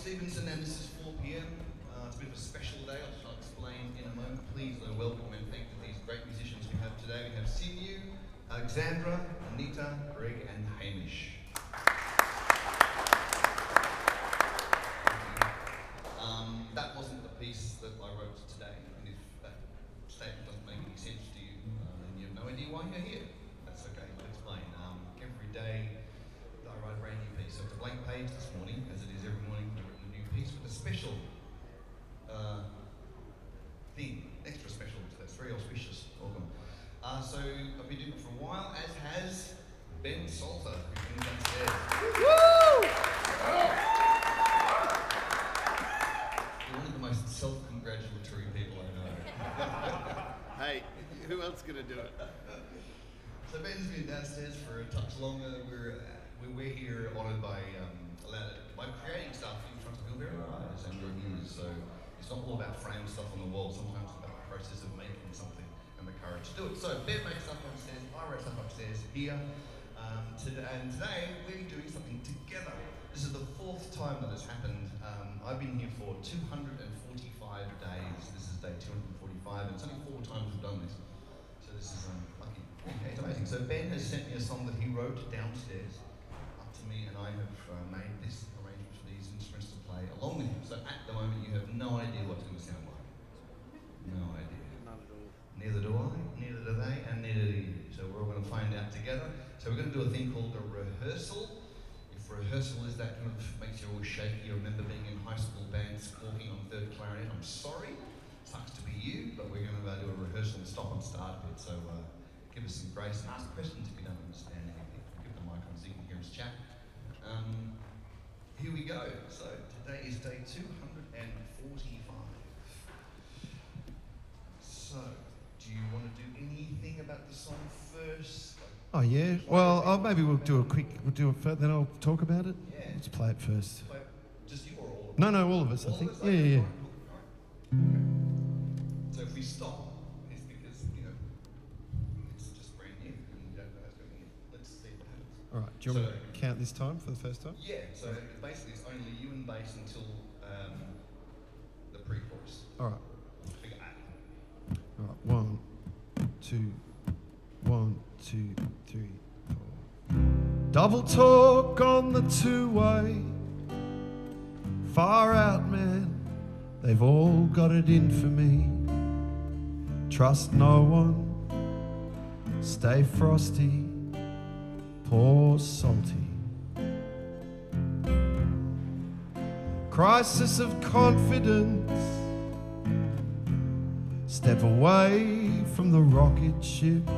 Stevenson, and this is 4 p.m. It's a bit of a special day, I'll explain in a moment. Please, welcome and thank these great musicians we have today. We have Sinew, Alexandra, Anita, Greg, and Hamish. That wasn't the piece that I wrote today, and if that statement doesn't make any sense to you, then you have no idea why you're here. That's okay, I'll explain. Every day I write a brand new piece, so it's a blank page this morning, as it is every morning I've written a new piece with a special thing, extra special, so that's very auspicious. Welcome. So I've been doing it for a while, as has Ben Salter, who's been downstairs. Woo! You're one of the most self-congratulatory people I know. Hey, who else is going to do it? So Ben's been downstairs for a touch longer. We're here honoured by creating stuff in front of your very eyes and your ears. So it's not all about frame stuff on the wall. Sometimes it's about the process of making something and the courage to do it. So Ben makes stuff upstairs, I write stuff upstairs here. And today we're doing something together. This is the 4th time that has happened. I've been here for 245 days. This is day 245, and it's only 4 times we've done this. So this is lucky. Okay, it's amazing. So Ben has sent me a song that he wrote downstairs up to me, and I have made this arrangement for these instruments to play along with him. So at the moment you have no idea what it's going to sound like. No idea. None at all. Neither do I, neither do they, and neither do you. So we're all going to find out together. So we're going to do a thing called a rehearsal. If rehearsal is that kind of makes you all shaky, you remember being in high school band squawking on 3rd clarinet, I'm sorry. Sucks to be you, but we're going to do a rehearsal and stop and start a bit. So give us some grace and ask questions if you don't understand anything. Give the mic on so you can hear us chat. Here we go. So today is day 245. So, do you want to do anything about the song first? Oh yeah. Well, maybe we'll do it, then I'll talk about it. Yeah. Let's play it first. Just you or all of us? No, all of us, I think. All of us? Yeah. Okay. So if we stop, it's because, it's just brand new and we don't know how it's going to get. Let's see what happens. All right. Do you want me to count this time for the first time? Yeah, so basically it's only you and bass until the pre-chorus. All right. Figure 8. All right. 1, 2, 1, 2, 3, 4. Double talk on the 2-way. Far out, man. They've all got it in for me. Trust no one. Stay frosty. Pour salty. Crisis of confidence. Step away from the rocket ship.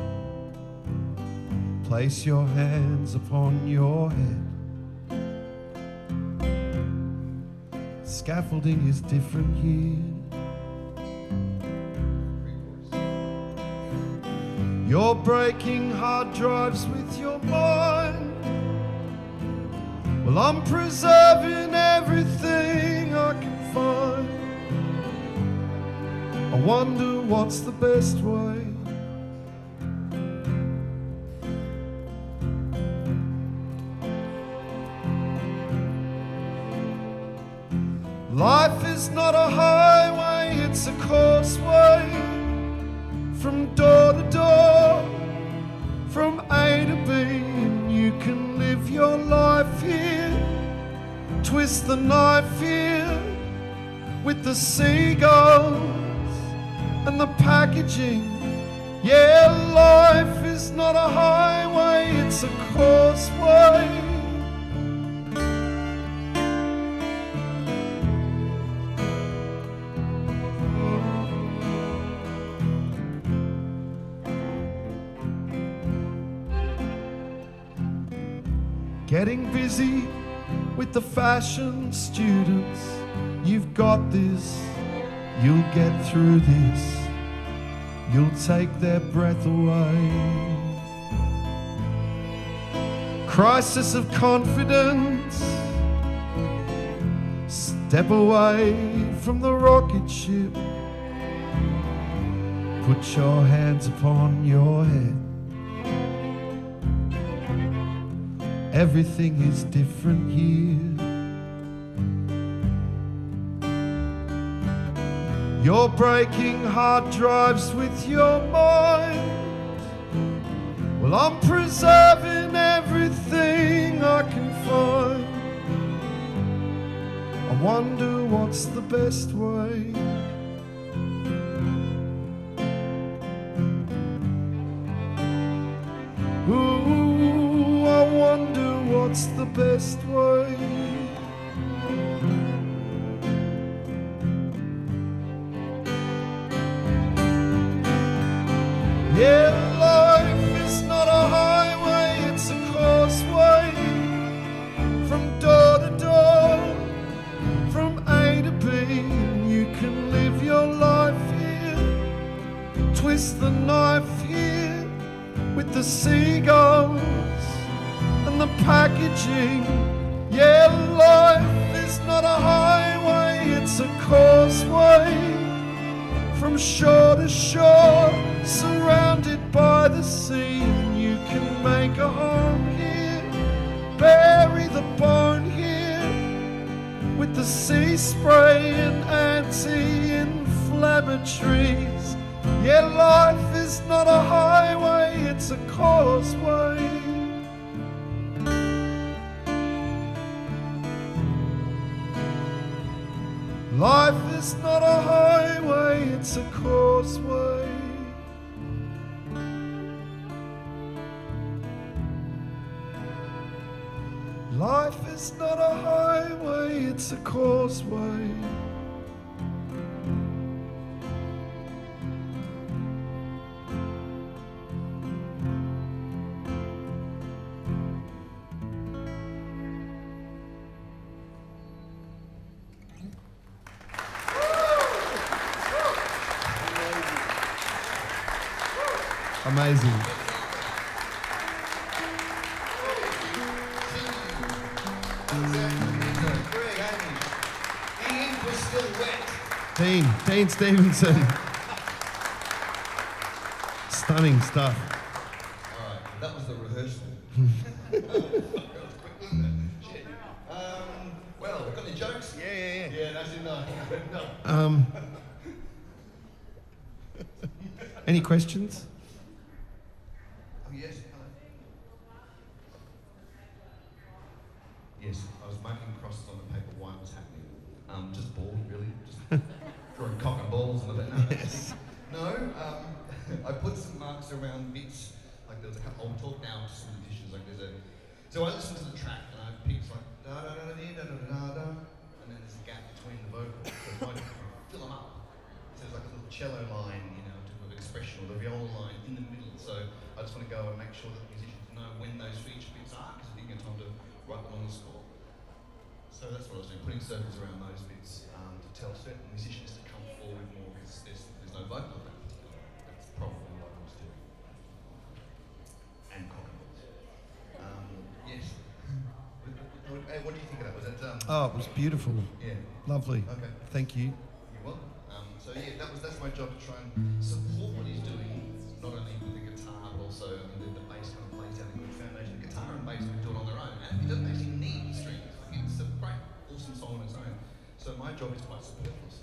Place your hands upon your head. Scaffolding is different here. You're breaking hard drives with your mind. Well, I'm preserving everything I can find. I wonder what's the best way. Life is not a highway, it's a causeway. From door to door, from A to B, and you can live your life here. Twist the knife here with the seagulls and the packaging. Yeah, life is not a highway, it's a causeway. Getting busy with the fashion students. You've got this, you'll get through this. You'll take their breath away. Crisis of confidence. Step away from the rocket ship. Put your hands upon your head. Everything is different here. You're breaking hard drives with your mind. Well, I'm preserving everything I can find. I wonder what's the best way. Ooh, I wonder what's the best way. Yeah, life is not a highway, it's a causeway. From door to door, from A to B, and you can live your life here. Twist the knife here with the seagulls and the packaging. Yeah, life is not a highway, it's a causeway. From shore to shore, surrounded by the sea, and you can make a home here. Bury the bone here with the sea spray and anti-inflammatories. Yeah, life is not a highway, it's a causeway. Life is not a highway, it's a causeway. Life is not a highway, it's a causeway. Amazing. Dean Stevenson. Stunning stuff. All right, that was the rehearsal. Shit. Well, got any jokes? Yeah. Yeah, that's enough. No. Any questions? Oh, yes. Hello. Yes, I was making crosses on the paper. Why was happening? Just bored, really. Just drawing cock and balls and all that. No, Yes. No, I put some marks around bits. Like there's a couple. I'll talk now to some musicians. Like there's a. So I listen to the track and I pick like da da da da da da da da, and then there's a gap between the vocals. So I fill them up. So there's like a little cello line, you know, of expression, or the viola line in the middle. So I just want to go and make sure that musicians know when those feature bits are, because I didn't get time to write them on the score. So that's what I was doing, putting circles around those bits to tell certain musicians to come forward more, because there's no vocal in that particular. That's probably what I was doing. And cocktails. Yes. What do you think of that? Was that? Oh, it was beautiful. Yeah. Lovely. Okay. Thank you. You're welcome. So yeah, that's my job, to try and support what he's doing, not only with the guitar, but also the bass kind of plays down a good foundation. The guitar and bass can do it on their own, and he doesn't actually need strings. Like, it's a great, awesome song on its own. So my job is quite superfluous.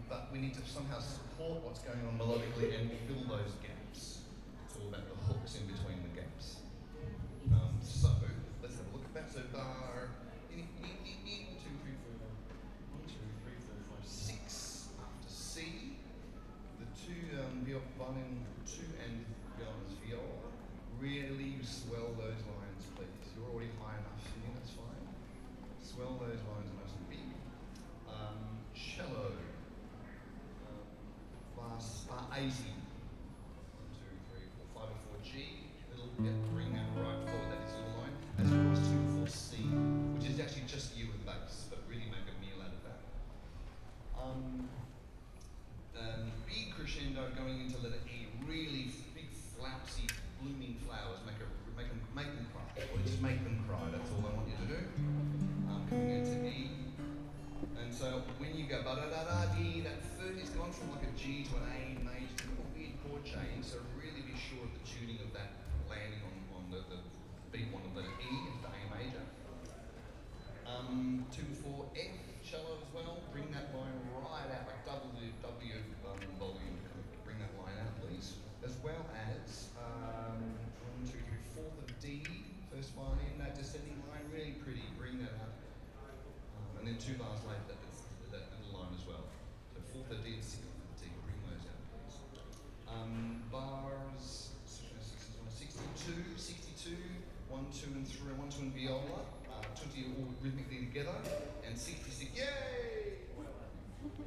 But we need to somehow support what's going on melodically and fill those gaps. It's all about the hooks in between the gaps. So let's have a look at that. So bar 1, 2, 3, 4, 5, 6 after C. The two violin 2 and violin's viola. Really swell those lines, please. You're already high enough here, that's fine. Swell those lines nice and big. Cello. Bar 80. 1, 2, 3, 4, 5 and 4 G. Little bring that right forward, that is your line. As well as 2 and 4 C, which is actually just you and bass, but really make a meal out of that. B crescendo going into letter E, really big flouncy blooming flowers, make them cry. Or just make them cry, that's all I want you to do. Coming into E. And so when you go ba-da-da-da-dee, that third is gone from like a G to an A major to a weird chord change, so really be sure of the tuning of that landing on the beat one of letter E into the A major. 2, 4, F, cello as well, bring that line right out, like double the as well as 4th of D, first violin, that descending line, really pretty, bring that up. And then 2 bars later, that little line as well. So 4th of D and 6th of D, bring those out, please. Bars 62, 1, 2 and 3, 1, 2 and viola, 20 all rhythmically together, and 66, yay!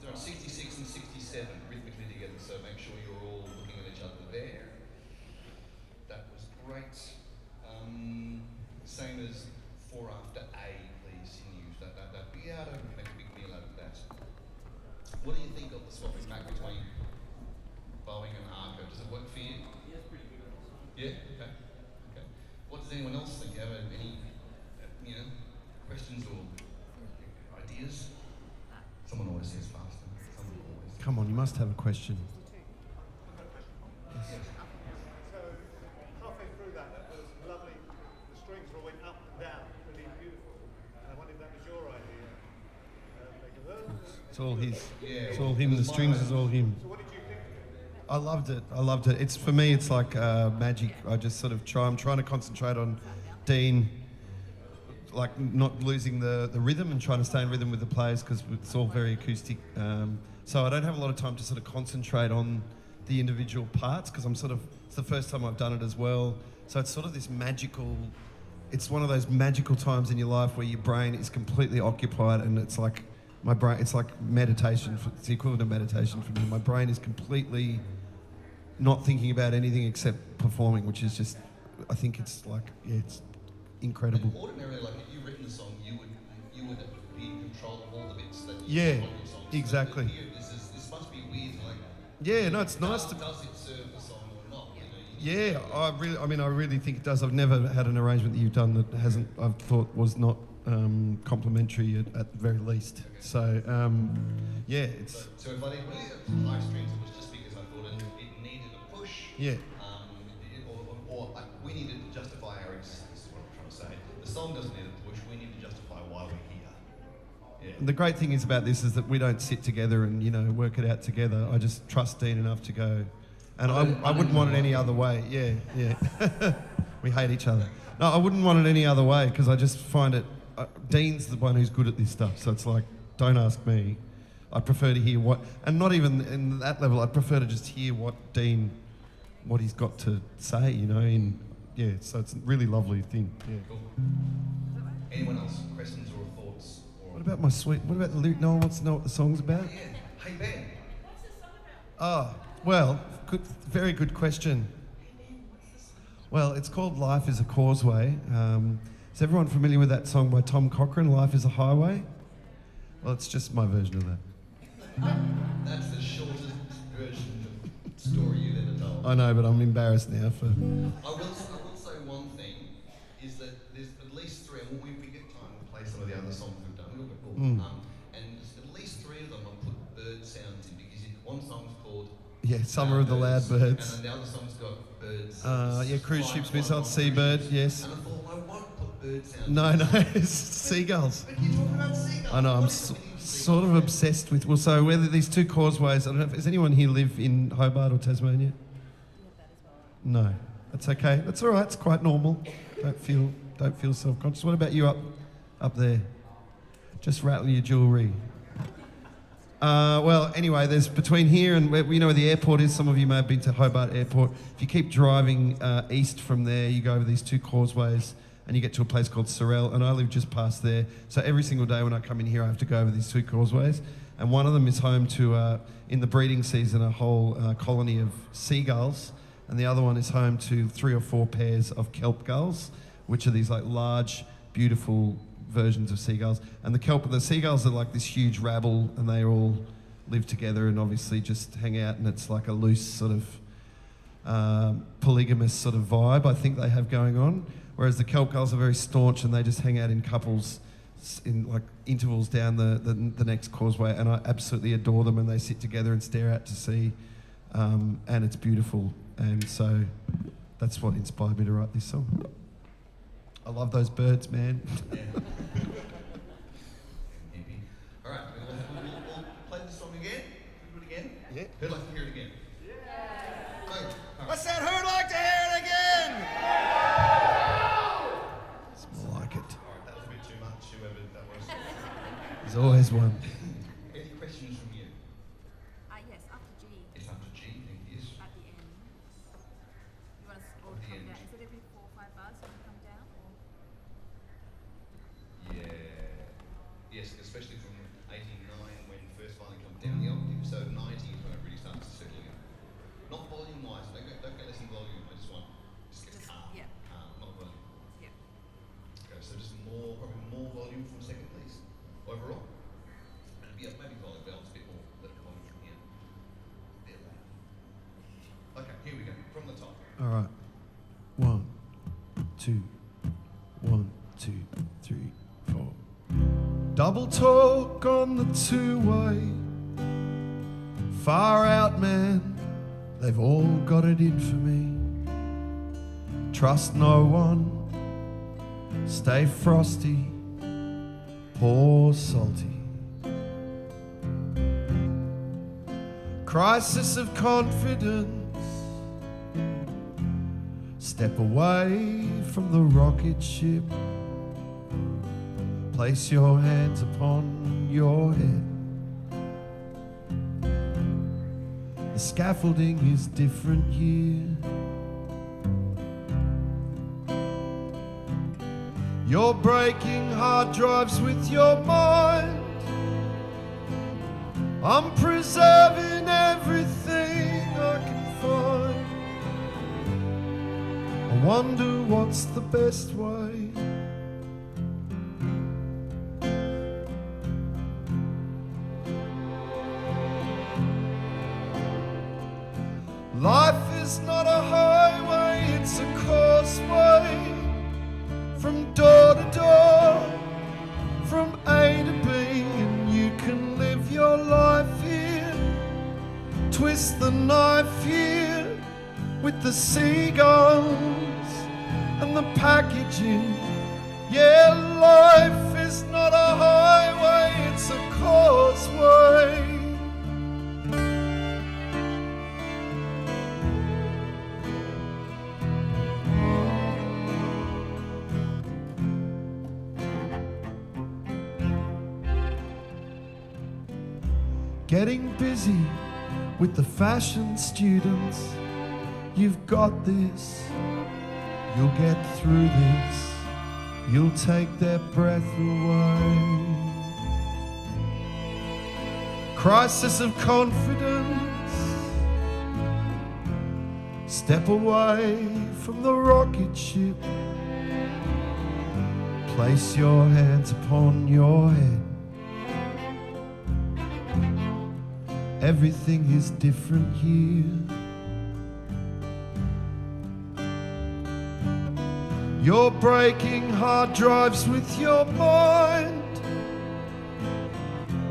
So 66 and 67 rhythmically together, so make sure you're all looking at each other there. That was great. Same as 4 after A, please, in use that. Yeah, don't make a big deal out of that. What do you think of the swapping back between bowing and arco? Does it work for you? Yeah, it's pretty good. Yeah? Okay. What does anyone else think? Do you have any, questions or ideas? Someone always says faster. Someone always. Come on, you must have a question. So halfway through that was lovely. The strings all went up and down, really beautiful. And I wondered if that was your idea. It's all his. Yeah, It's all him. The strings is all him. So what did you think of it? I loved it. It's for me. It's like magic. I just sort of I'm trying to concentrate on Dean, like not losing the rhythm and trying to stay in rhythm with the players because it's all very acoustic. So I don't have a lot of time to sort of concentrate on the individual parts because it's the first time I've done it as well. So it's sort of this magical. It's one of those magical times in your life where your brain is completely occupied and it's like my brain. It's like meditation. It's the equivalent of meditation for me. My brain is completely not thinking about anything except performing, which is just. I think it's like it's incredible. And ordinarily, like if you've written the song, you would be in control of all the bits that Yeah, you on your song. exactly. So here, this must be weird. Like, Yeah, no, it's nice to. Does it serve the song or not? Yeah, I really think it does. I've never had an arrangement that you've done that hasn't. I've thought was not complimentary at the very least. Okay. So yeah, it's So if I didn't really high strings, it was just because I thought it needed a push. yeah. Or like we needed to justify our existence. Is what I'm trying to say. The song doesn't need a push. We need to justify why we're here. Yeah. And the great thing is about this is that we don't sit together and work it out together. I just trust Dean enough to go, and I wouldn't want it any other way. Yeah. We hate each other. No, I wouldn't want it any other way because I just find it. Dean's the one who's good at this stuff, so it's like, don't ask me. I prefer to hear and not even in that level. I'd prefer to just hear what he's got to say. So it's a really lovely thing. Yeah. Cool. Anyone else? Questions or thoughts? What about what about the lyric? No one wants to know what the song's about? Yeah. Hey Ben. What's the song about? Well, very good question. Well, it's called Life is a Causeway. Is everyone familiar with that song by Tom Cochrane, Life is a Highway? Well, it's just my version of that. That's the shortest version of story you've ever told. I know, but I'm embarrassed now I will say one thing, is that there's at least 3, and when we get time, we'll play some of the other songs we've done, we'll get more. And there's at least 3 of them I'll put bird sounds in, because one song's called Summer of the Loud Birds. and then the other song's got birds. Cruise ships, missiles, seabird, yes. And I thought, I won't put bird sounds No, in. it's seagulls. But you're talking about seagulls. I know, I'm sort of obsessed with. Well, so whether these 2 causeways, I don't know. Does anyone here live in Hobart or Tasmania? No, that's okay. That's all right. It's quite normal. Don't feel self-conscious. What about you up there? Just rattle your jewellery. Well, anyway, there's between here and where the airport is. Some of you may have been to Hobart Airport. If you keep driving east from there, you go over these 2 causeways and you get to a place called Sorel, and I live just past there. So every single day when I come in here, I have to go over these 2 causeways, and one of them is home to, in the breeding season, a whole colony of seagulls, and the other one is home to 3 or 4 pairs of kelp gulls, which are these like large, beautiful versions of seagulls. And the seagulls are like this huge rabble, and they all live together and obviously just hang out, and it's like a loose sort of polygamous sort of vibe I think they have going on. Whereas the kelp gulls are very staunch and they just hang out in couples in like intervals down the next causeway, and I absolutely adore them, and they sit together and stare out to sea, and it's beautiful, and so that's what inspired me to write this song. I love those birds, man. Yeah. All right, we'll play this song again. Do it again? Yeah. Who'd like to hear it again? Yeah. Oh, all right. said, who'd like to hear it again? It's more like it. All right, that was a bit too much, whoever that was. There's always one. Any questions from you? Yes, after G, It's up to G, thank you. Yes. at the end. You want us all to At the come end. down? Is it every 4 or 5 bars you want to come down? Or? Yeah. Yes, especially from 89 when first finally come down the octave. So 90 is when it really starts to settle in. Not volume wise, don't get less in volume. I just get calm. Yeah. Not volume. Yeah. Okay, so just probably more volume from second, please. Overall. And maybe volume balance a bit more. Let it volume from here. There. Okay, here we go. From the top. All right. 1, 2, 1, 2, 3, 4. Double talk on the two-way. Far out, man. They've all got it in for me. Trust no one. Stay frosty. Pour salty. Crisis of confidence. Step away from the rocket ship. Place your hands upon your head. The scaffolding is different here. You're breaking hard drives with your mind. I'm preserving everything I can find. I wonder what's the best way. Life is not a highway, it's a causeway. From door to door, from A to B, and you can live your life here. Twist the knife here with the seagulls and the packaging. Yeah, life is not a highway, it's a causeway. Getting busy with the fashion students. You've got this. You'll get through this. You'll take their breath away. Crisis of confidence. Step away from the rocket ship. Place your hands upon your head. Everything is different here. You're breaking hard drives with your mind.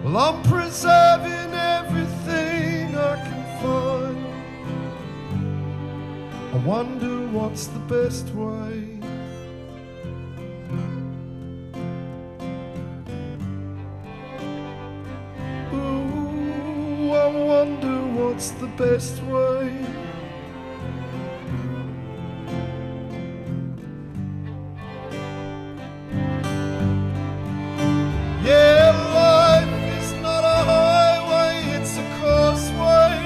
Well, I'm preserving everything I can find. I wonder what's the best way. I wonder what's the best way. Yeah, life is not a highway, it's a causeway.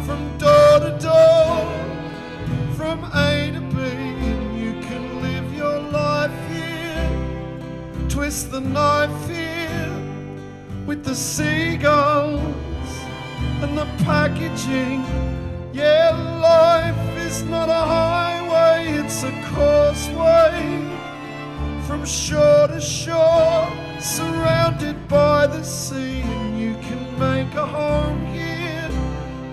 From door to door, from A to B, and you can live your life here. Twist the knife here with the seagulls and the packaging. Yeah, life is not a highway, it's a causeway. From shore to shore, surrounded by the sea, and you can make a home here.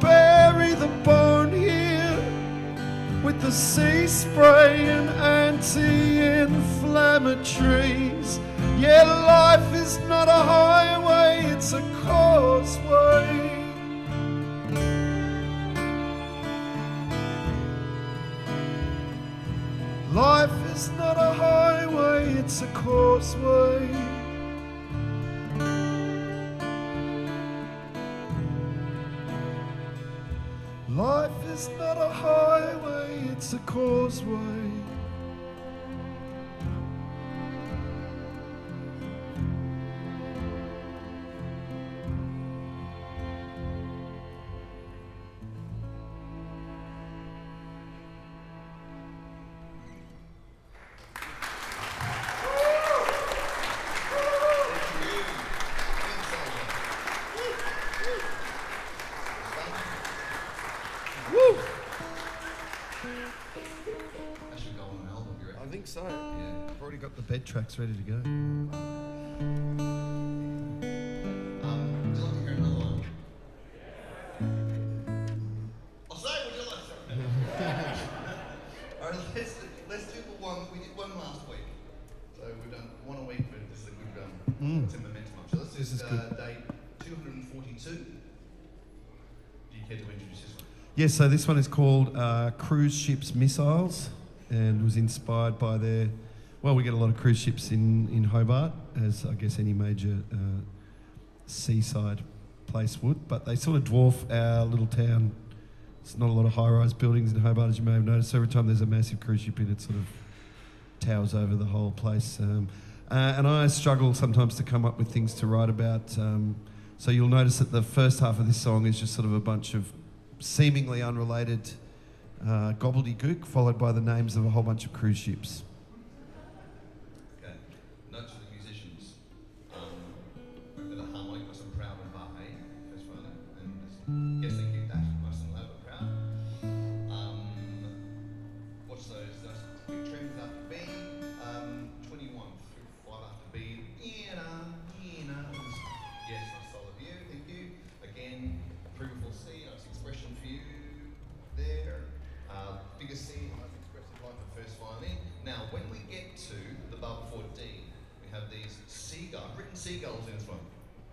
Bury the bone here with the sea spray and anti-inflammatories. Yeah, life is not a highway, it's a causeway. Life is not a highway, it's a causeway. Life is It's not a highway, it's a causeway. Woo! That should go on an album, you reckon? I think so. Yeah. I've already got the bed tracks ready to go. Would you like to hear another one? I'll say, would you like to? All right, let's do the one. We did one last week, so we've done one a week, but this is a good it's in momentum up. So let's This just is good. date 242. Do you care to introduce this one? Yes, so this one is called Cruise Ships Missiles and was inspired by their, well, we get a lot of cruise ships in Hobart, as I guess any major seaside place would, but they sort of dwarf our little town. There's not a lot of high-rise buildings in Hobart, as you may have noticed. So every time there's a massive cruise ship in, it sort of towers over the whole place. And I struggle sometimes to come up with things to write about. So you'll notice that the first half of this song is just sort of a bunch of seemingly unrelated gobbledygook, followed by the names of a whole bunch of cruise ships. Okay. Notes for the musicians. With a harmonic, nice and proud and barre, first one, and yes, they keep that nice and loud but proud. What's those big trends after B? 21 through 5 after B. Yes, nice solid view, thank you. Again, approval C, nice expression for you there. Figure C, nice expressive like the first violin. Now, when we get to the bar before D, we have these seagulls, written seagulls in this one.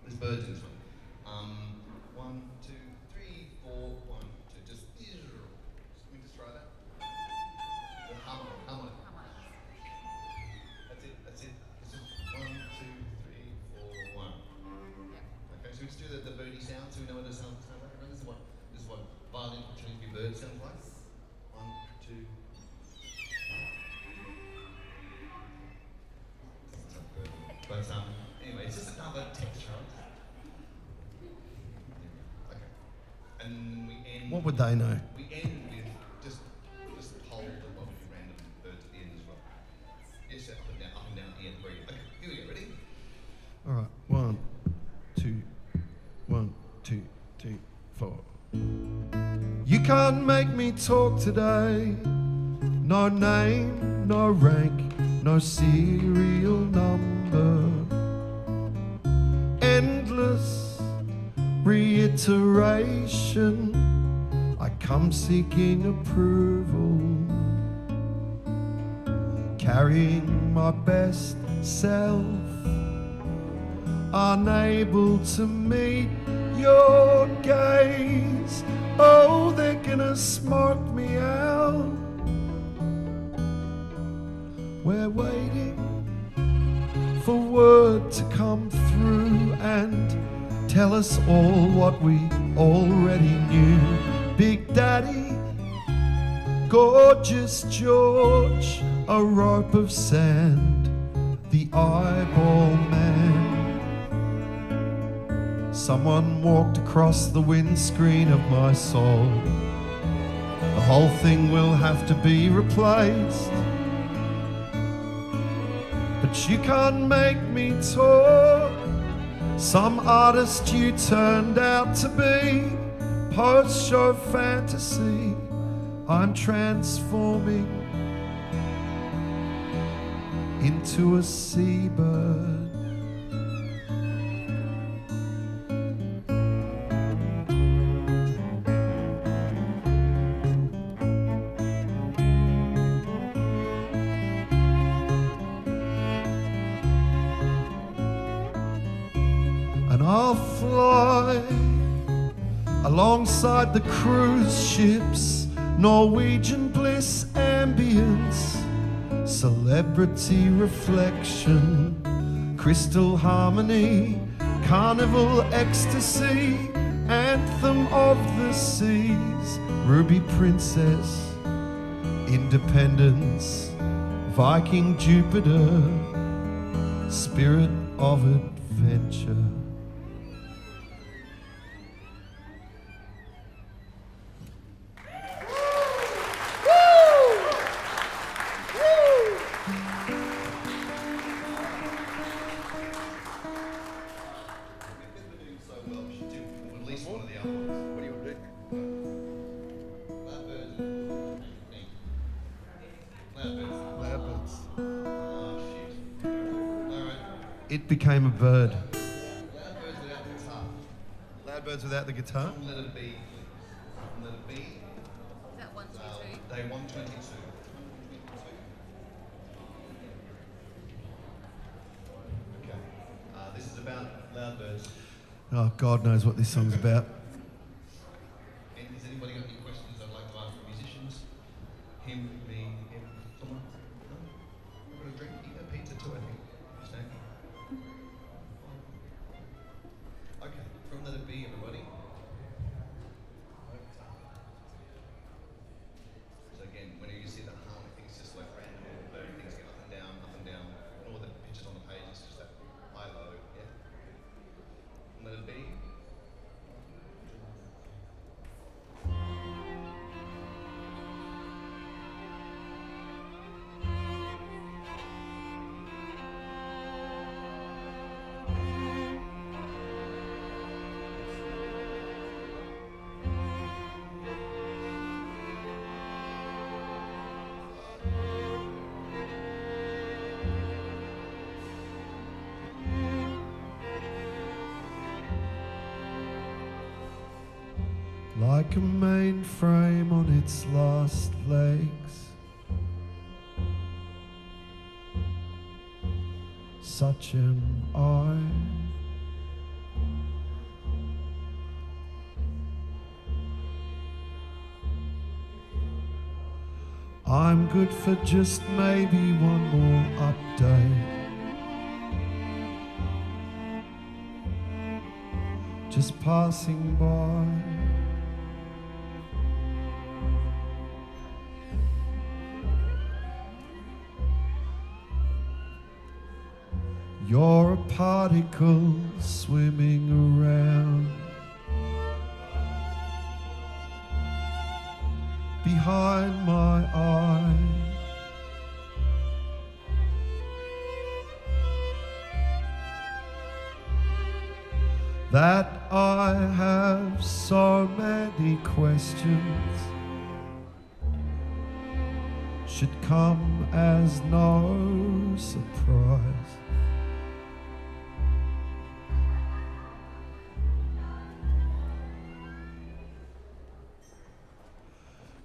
There's birds in this one. 1, 2, 3, 4, 1, 2. Just, can we just try that? The harmonic. That's it. This is 1, 2, 3, 4, 1. Okay, so we just do the birdie sound so we know what the sound like. Remember, this is what violin pretending to be bird sounds like. 1, 2. But anyway, it's just another texture. Okay. And we end. What would they know? We end with just hold the lovely random birds at the end as well. Yes, up and down at the end. Where you? Okay, here we go. Ready? All right, 1, 2, 1, 2, 3, 4. You can't make me talk today. No name, no rank, no serial number. Endless reiteration. I come seeking approval, carrying my best self, unable to meet your gaze. Oh, they're gonna smoke me out. We're waiting for word to come through and tell us all what we already knew. Big Daddy, gorgeous George, a rope of sand, the eyeball man. Someone walked across the windscreen of my soul. The whole thing will have to be replaced. But you can't make me talk. Some artist you turned out to be. Post-show fantasy, I'm transforming into a seabird. And I'll fly alongside the cruise ships, Norwegian bliss ambience, celebrity reflection, crystal harmony, carnival ecstasy, anthem of the seas, ruby princess, independence, Viking Jupiter, spirit of adventure. Because we're doing so well, we should do at least one of the other ones. What do you want to do? Blackbirds. Blackbirds. Blackbirds. Oh, shit. Alright. It became a bird. Blackbirds without the guitar. Loudbirds without the guitar? Let it be. Let it be. Is that 1, 2, 2? Day 122. Okay. This is about Loudbirds. Oh, God knows what this song's about. And has anybody got any questions I'd like to ask the musicians? Him, me, him, someone? No? Got a drink? You got pizza too, I think. Snacky. Okay, from Let It Be, everybody. So again, whenever you see that harmonic, it's just like random, things get up and down, and all the pictures on the page, it's just that high, low, yeah. Let It Be. Like a mainframe on its last legs, such am I. I'm good for just maybe one more update. Just passing by. You're a particle swimming around behind my eye. That I have so many questions should come as no surprise.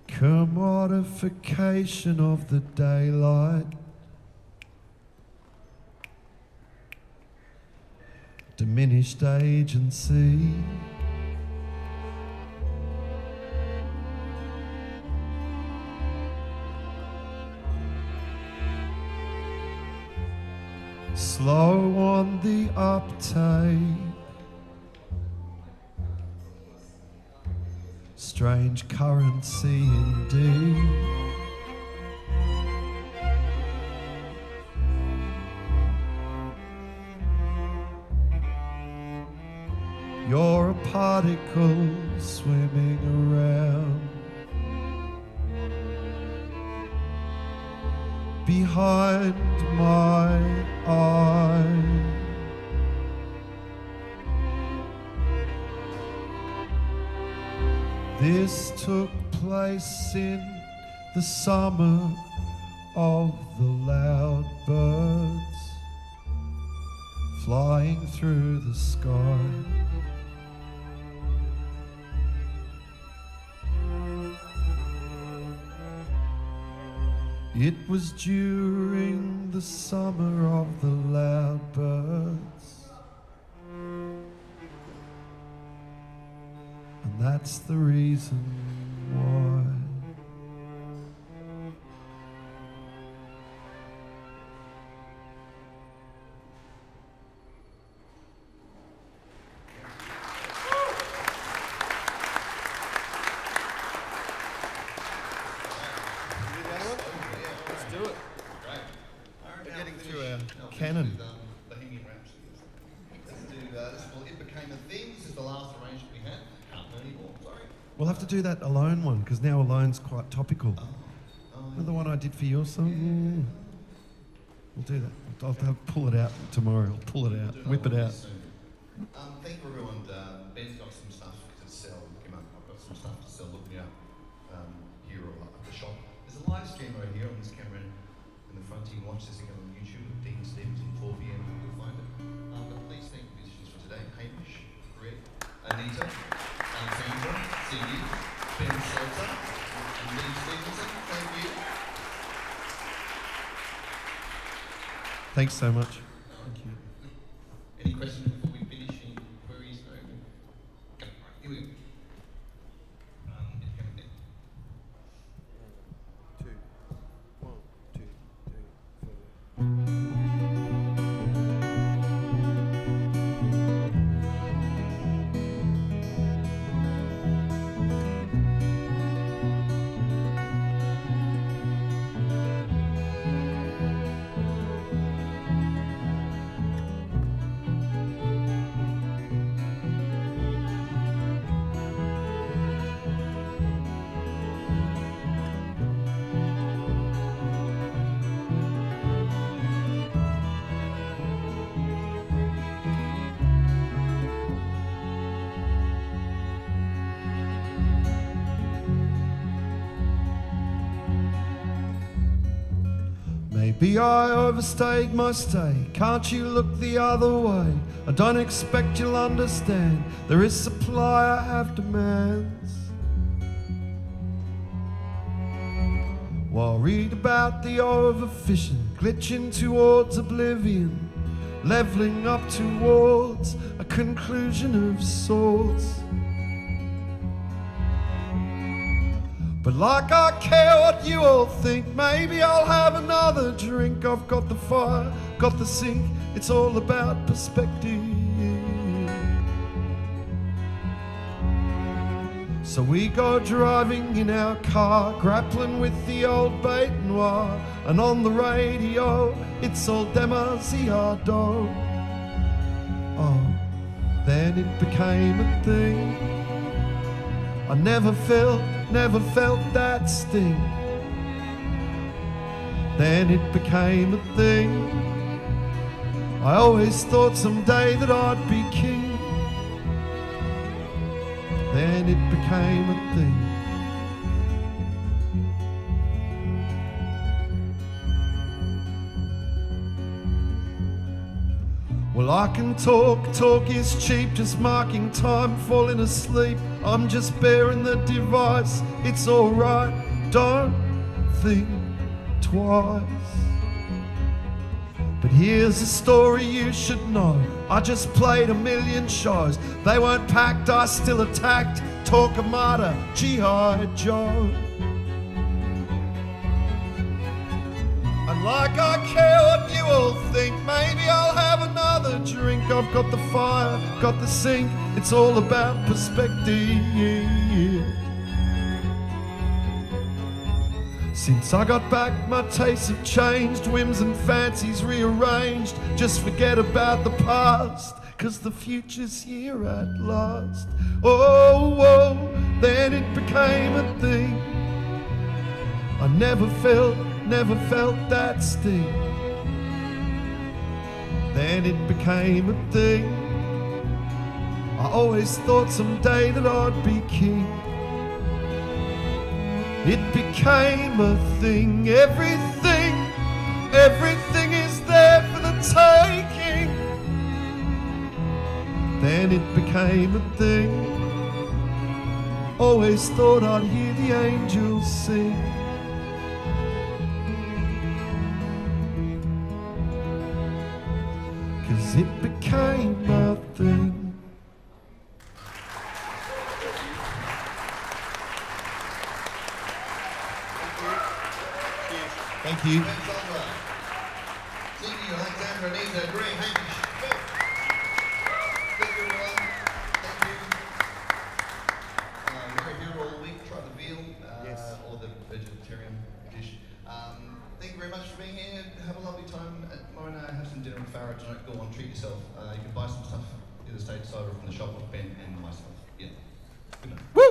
Commodification of the daylight, diminished agency, slow on the uptake, strange currency indeed. You're a particle swimming around behind my eye. This took place in the summer of the loud birds flying through the sky. It was during the summer of the loud birds, and that's the reason why. the last arrangement we had. Can't play anymore, sorry. We'll have to do that Alone one, because now Alone's quite topical. Oh, Another one I did for your song? Yeah. We'll do that. I'll have to pull it out tomorrow. I'll pull it out, whip it out. Thank you everyone. Ben's got some stuff to sell. Come on, I've got some stuff to sell. Look me up here at the shop. There's a live stream over here on this camera in the front. You can watch this again on YouTube. Dean Stevenson, 4 p.m. You'll find it. But please thank the musicians for today. Hamish, Greg, Anita, Alexandra, Cindy, Ben Seltzer, and Dean Stevenson. Thank you. Thanks so much. Thank you. Any questions before we finish? Any queries? No? Okay, right, here we go. It's coming down. 2, 1, 2, 3, 4. Maybe I overstayed my stay. Can't you look the other way? I don't expect you'll understand. There is supply, I have demands. While read about the overfishing, glitching towards oblivion, leveling up towards a conclusion of sorts. But like I care what you all think, maybe I'll have another drink. I've got the fire, got the sink, it's all about perspective. So we go driving in our car, grappling with the old bait noir, and on the radio, it's all demasiado. Oh, then it became a thing. I never felt that sting. Then it became a thing. I always thought someday that I'd be king. Then it became a thing. Well, I can talk is cheap, just marking time, falling asleep. I'm just bearing the device, it's alright, don't think twice. But here's a story you should know. I just played 1,000,000 shows. They weren't packed, I still attacked. Talk of martyr, G.I. Joe. And like I care what you all think, maybe I'll have another drink. I've got the fire, got the sink, it's all about perspective. Since I got back, my tastes have changed, whims and fancies rearranged. Just forget about the past, 'cause the future's here at last. Oh, oh, then it became a thing. I never felt that sting. Then it became a thing. I always thought someday that I'd be king. It became a thing. Everything is there for the taking. Then it became a thing. Always thought I'd hear the angels sing. It became a thing. Thank you. Thank you, Alexandra, Anita, Greg, Hamish. Thank you, everyone. Thank you. We're here all week. Try the veal, or the vegetarian dish. Thank you very much for being here. Have a lovely time at Morena. Have some dinner with Farah tonight. Go on, treat yourself. You can buy some stuff the stage over from the shop with Ben and myself. Yeah. Good night. Woo!